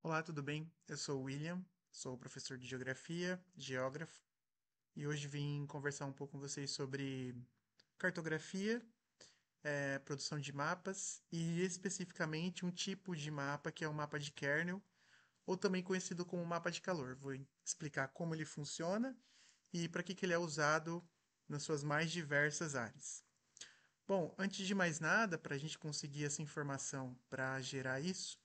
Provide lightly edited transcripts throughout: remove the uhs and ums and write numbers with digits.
Olá, tudo bem? Eu sou o William, sou professor de geografia, geógrafo, e hoje vim conversar um pouco com vocês sobre cartografia, produção de mapas e especificamente um tipo de mapa que é o mapa de kernel, ou também conhecido como mapa de calor. Vou explicar como ele funciona e para que ele é usado nas suas mais diversas áreas. Bom, antes de mais nada, para a gente conseguir essa informação para gerar isso,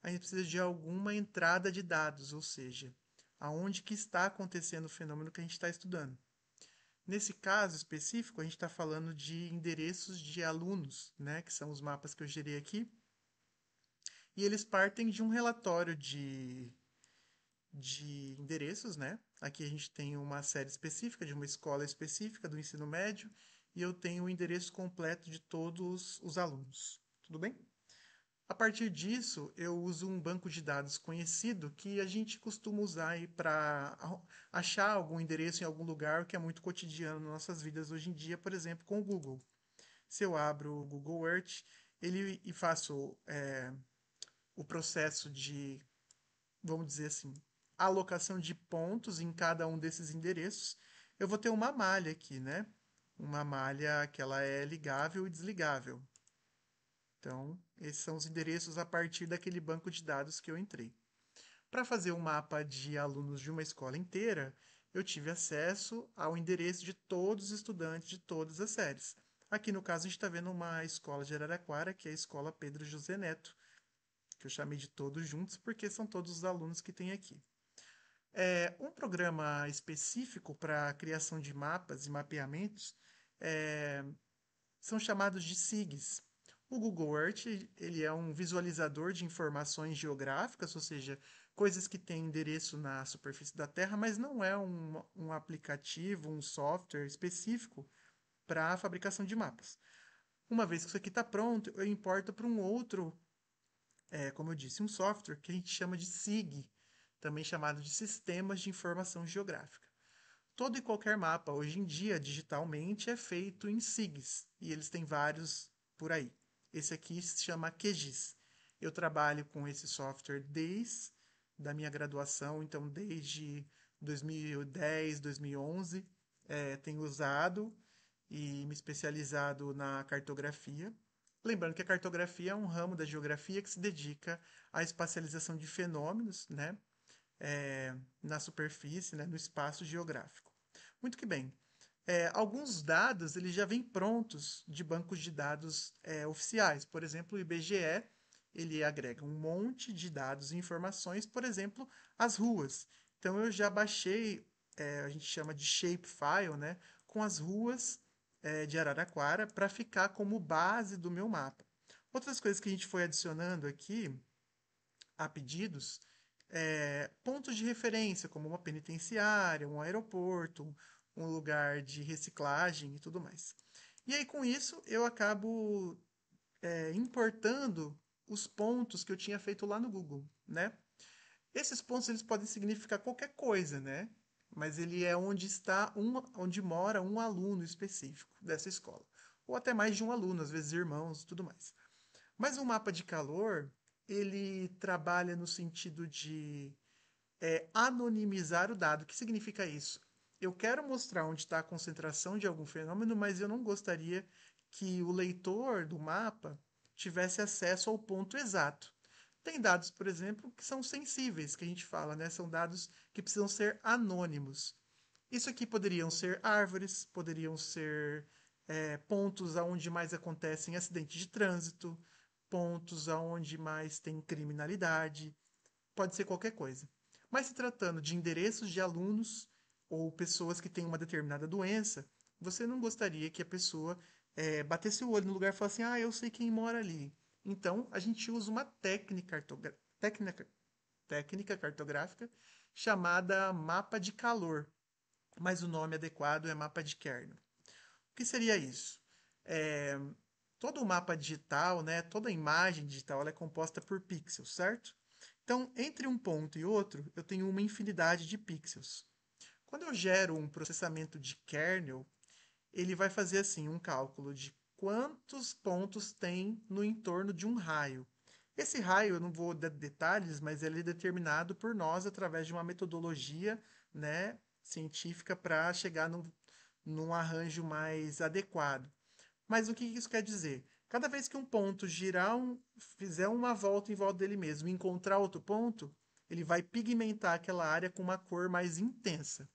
a gente precisa de alguma entrada de dados, ou seja, aonde que está acontecendo o fenômeno que a gente está estudando. Nesse caso específico, a gente está falando de endereços de alunos, né, que são os mapas que eu gerei aqui, e eles partem de um relatório de endereços, né? Aqui a gente tem uma série específica de uma escola específica do ensino médio, e eu tenho o endereço completo de todos os alunos. Tudo bem? A partir disso, eu uso um banco de dados conhecido que a gente costuma usar para achar algum endereço em algum lugar que é muito cotidiano nas nossas vidas hoje em dia, por exemplo, com o Google. Se eu abro o Google Earth e faço o processo de, vamos dizer assim, alocação de pontos em cada um desses endereços, eu vou ter uma malha aqui, né? Uma malha que ela é ligável e desligável. Então, esses são os endereços a partir daquele banco de dados que eu entrei. Para fazer um mapa de alunos de uma escola inteira, eu tive acesso ao endereço de todos os estudantes de todas as séries. Aqui no caso, a gente está vendo uma escola de Araraquara, que é a Escola Pedro José Neto, que eu chamei de todos juntos porque são todos os alunos que tem aqui. Um programa específico para a criação de mapas e mapeamentos é, são chamados de SIGs. O Google Earth ele é um visualizador de informações geográficas, ou seja, coisas que têm endereço na superfície da Terra, mas não é um aplicativo, um software específico para a fabricação de mapas. Uma vez que isso aqui está pronto, eu importo para um outro, como eu disse, um software que a gente chama de SIG, também chamado de Sistemas de Informação Geográfica. Todo e qualquer mapa, hoje em dia, digitalmente, é feito em SIGs, e eles têm vários por aí. Esse aqui se chama QGIS. Eu trabalho com esse software desde da minha graduação, então desde 2010, 2011, tenho usado e me especializado na cartografia. Lembrando que a cartografia é um ramo da geografia que se dedica à espacialização de fenômenos, né? Na superfície, né, no espaço geográfico. Muito que bem. Alguns dados eles já vêm prontos de bancos de dados oficiais. Por exemplo, o IBGE ele agrega um monte de dados e informações, por exemplo, as ruas. Então eu já baixei, a gente chama de shapefile, né, com as ruas de Araraquara para ficar como base do meu mapa. Outras coisas que a gente foi adicionando aqui a pedidos, pontos de referência, como uma penitenciária, um aeroporto, um lugar de reciclagem e tudo mais. E aí, com isso, eu acabo importando os pontos que eu tinha feito lá no Google, né? Esses pontos eles podem significar qualquer coisa, né? Mas ele é onde onde mora um aluno específico dessa escola, ou até mais de um aluno, às vezes irmãos, e tudo mais. Mas o mapa de calor, ele trabalha no sentido de anonimizar o dado. O que significa isso? Eu quero mostrar onde está a concentração de algum fenômeno, mas eu não gostaria que o leitor do mapa tivesse acesso ao ponto exato. Tem dados, por exemplo, que são sensíveis, que a gente fala, né? São dados que precisam ser anônimos. Isso aqui poderiam ser árvores, poderiam ser pontos aonde mais acontecem acidentes de trânsito, pontos aonde mais tem criminalidade, pode ser qualquer coisa. Mas se tratando de endereços de alunos ou pessoas que têm uma determinada doença, você não gostaria que a pessoa batesse o olho no lugar e falasse assim, ah, eu sei quem mora ali. Então, a gente usa uma técnica cartográfica chamada mapa de calor, mas o nome adequado é mapa de kernel. O que seria isso? É, todo o mapa digital, né, toda a imagem digital, ela é composta por pixels, certo? Então, entre um ponto e outro, eu tenho uma infinidade de pixels. Quando eu gero um processamento de kernel, ele vai fazer assim um cálculo de quantos pontos tem no entorno de um raio. Esse raio, eu não vou dar detalhes, mas ele é determinado por nós através de uma metodologia, né, científica para chegar num arranjo mais adequado. Mas o que isso quer dizer? Cada vez que um ponto fizer uma volta em volta dele mesmo e encontrar outro ponto, ele vai pigmentar aquela área com uma cor mais intensa.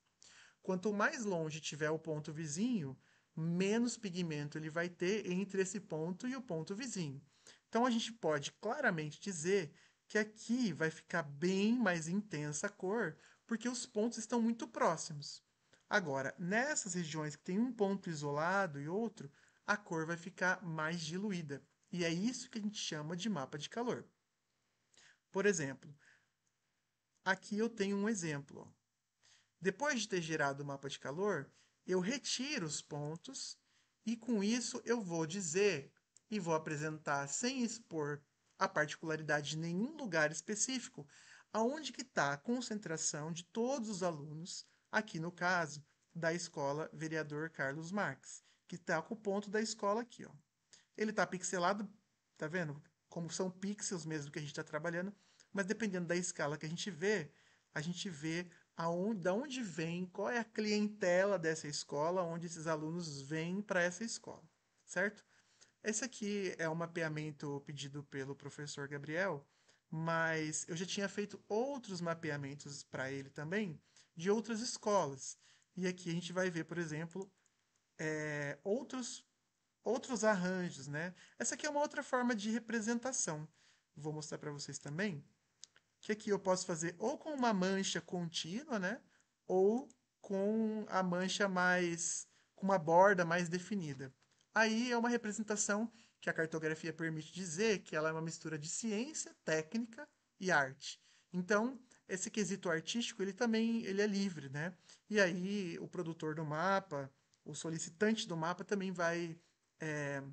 Quanto mais longe tiver o ponto vizinho, menos pigmento ele vai ter entre esse ponto e o ponto vizinho. Então a gente pode claramente dizer que aqui vai ficar bem mais intensa a cor, porque os pontos estão muito próximos. Agora, nessas regiões que tem um ponto isolado e outro, a cor vai ficar mais diluída. E é isso que a gente chama de mapa de calor. Por exemplo, aqui eu tenho um exemplo. Depois de ter gerado o mapa de calor, eu retiro os pontos e com isso eu vou dizer e vou apresentar sem expor a particularidade de nenhum lugar específico, aonde que está a concentração de todos os alunos, aqui no caso da escola Vereador Carlos Marques, que está com o ponto da escola aqui, ó. Ele está pixelado, tá vendo? Como são pixels mesmo que a gente está trabalhando, mas dependendo da escala que a gente vê da onde vem, qual é a clientela dessa escola, onde esses alunos vêm para essa escola, certo? Esse aqui é um mapeamento pedido pelo professor Gabriel, mas eu já tinha feito outros mapeamentos para ele também, de outras escolas. E aqui a gente vai ver, por exemplo, outros arranjos, né? Essa aqui é uma outra forma de representação. Vou mostrar para vocês também que aqui eu posso fazer ou com uma mancha contínua, né? Ou com a mancha mais com uma borda mais definida. Aí é uma representação que a cartografia permite dizer que ela é uma mistura de ciência, técnica e arte. Então, esse quesito artístico, ele também ele é livre, né? E aí o produtor do mapa, o solicitante do mapa também vai é,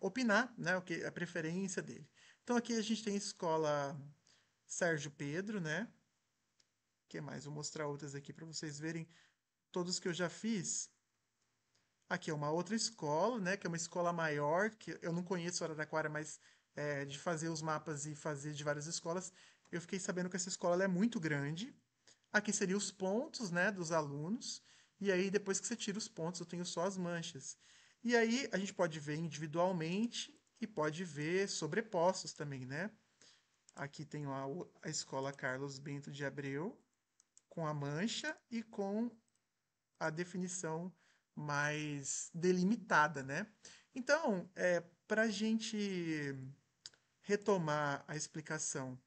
opinar, né, o que a preferência dele. Então aqui a gente tem a escola Sérgio Pedro, né? O que mais? Vou mostrar outras aqui para vocês verem todos que eu já fiz. Aqui é uma outra escola, né? Que é uma escola maior, que eu não conheço a Araraquara, mas de fazer os mapas e fazer de várias escolas, eu fiquei sabendo que essa escola é muito grande. Aqui seriam os pontos, né, dos alunos. E aí, depois que você tira os pontos, eu tenho só as manchas. E aí, a gente pode ver individualmente e pode ver sobrepostos também, né? Aqui tem a escola Carlos Bento de Abreu, com a mancha e com a definição mais delimitada, né? Então, para a gente retomar a explicação,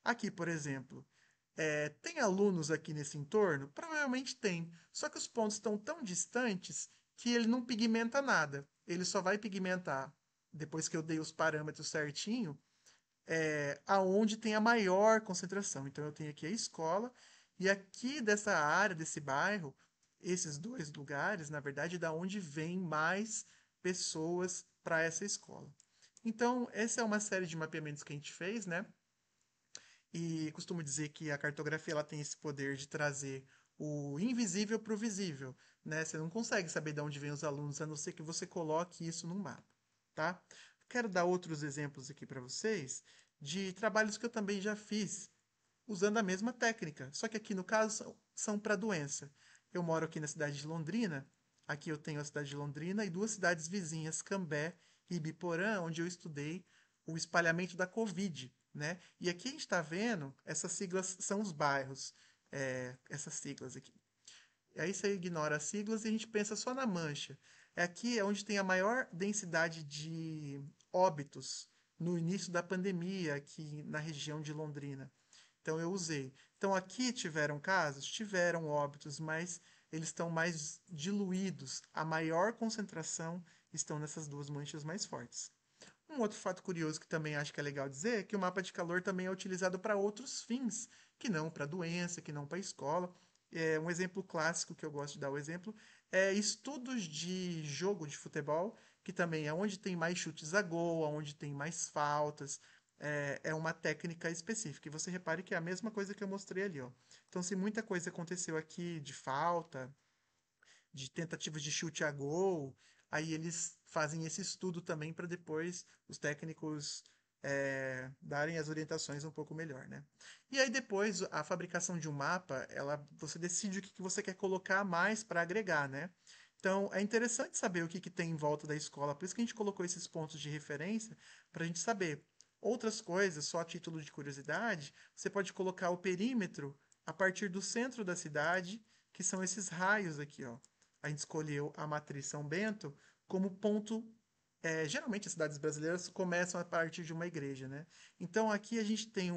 aqui, por exemplo, tem alunos aqui nesse entorno? Provavelmente tem. Só que os pontos estão tão distantes que ele não pigmenta nada. Ele só vai pigmentar, depois que eu dei os parâmetros certinho, aonde tem a maior concentração. Então eu tenho aqui a escola, e aqui dessa área, desse bairro, esses dois lugares, na verdade, é da onde vem mais pessoas para essa escola. Então, essa é uma série de mapeamentos que a gente fez, né? E costumo dizer que a cartografia ela tem esse poder de trazer o invisível para o visível, né? Você não consegue saber de onde vêm os alunos, a não ser que você coloque isso num mapa, tá? Quero dar outros exemplos aqui para vocês de trabalhos que eu também já fiz usando a mesma técnica, só que aqui no caso são para doença. Eu moro aqui na cidade de Londrina, aqui eu tenho a cidade de Londrina e duas cidades vizinhas, Cambé e Ibiporã, onde eu estudei o espalhamento da Covid, né? E aqui a gente está vendo, essas siglas são os bairros, essas siglas aqui. E aí você ignora as siglas e a gente pensa só na mancha. Aqui é onde tem a maior densidade de óbitos no início da pandemia, aqui na região de Londrina. Então eu usei. Então aqui tiveram casos, tiveram óbitos, mas eles estão mais diluídos. A maior concentração estão nessas duas manchas mais fortes. Um outro fato curioso que também acho que é legal dizer é que o mapa de calor também é utilizado para outros fins, que não para doença, que não para escola. Um exemplo clássico que eu gosto de dar o exemplo é estudos de jogo de futebol, que também é onde tem mais chutes a gol, onde tem mais faltas. É uma técnica específica. E você repare que é a mesma coisa que eu mostrei ali, ó. Então, se muita coisa aconteceu aqui de falta, de tentativas de chute a gol, aí eles fazem esse estudo também para depois os técnicos darem as orientações um pouco melhor, né? E aí depois a fabricação de um mapa, você decide o que você quer colocar a mais para agregar, né? Então é interessante saber o que tem em volta da escola, por isso que a gente colocou esses pontos de referência para a gente saber. Outras coisas, só a título de curiosidade, você pode colocar o perímetro a partir do centro da cidade, que são esses raios aqui, ó. A gente escolheu a matriz São Bento como ponto. Geralmente as cidades brasileiras começam a partir de uma igreja, né? Então aqui a gente tem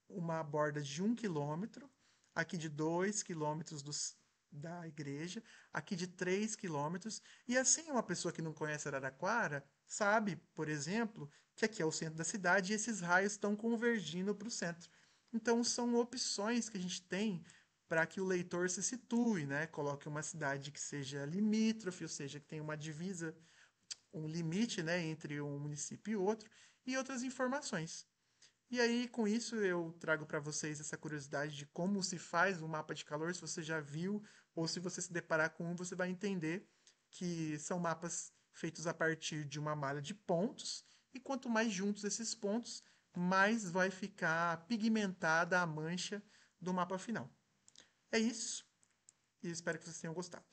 uma borda de 1 quilômetro, aqui de 2 quilômetros da igreja, aqui de 3 quilômetros, e assim uma pessoa que não conhece Araraquara sabe, por exemplo, que aqui é o centro da cidade e esses raios estão convergindo para o centro. Então são opções que a gente tem para que o leitor se situe, né? Coloque uma cidade que seja limítrofe, ou seja, que tenha uma divisa, um limite, né, entre um município e outro, e outras informações. E aí, com isso, eu trago para vocês essa curiosidade de como se faz um mapa de calor. Se você já viu, ou se você se deparar com um, você vai entender que são mapas feitos a partir de uma malha de pontos, e quanto mais juntos esses pontos, mais vai ficar pigmentada a mancha do mapa final. É isso, e espero que vocês tenham gostado.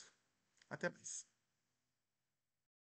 Até mais.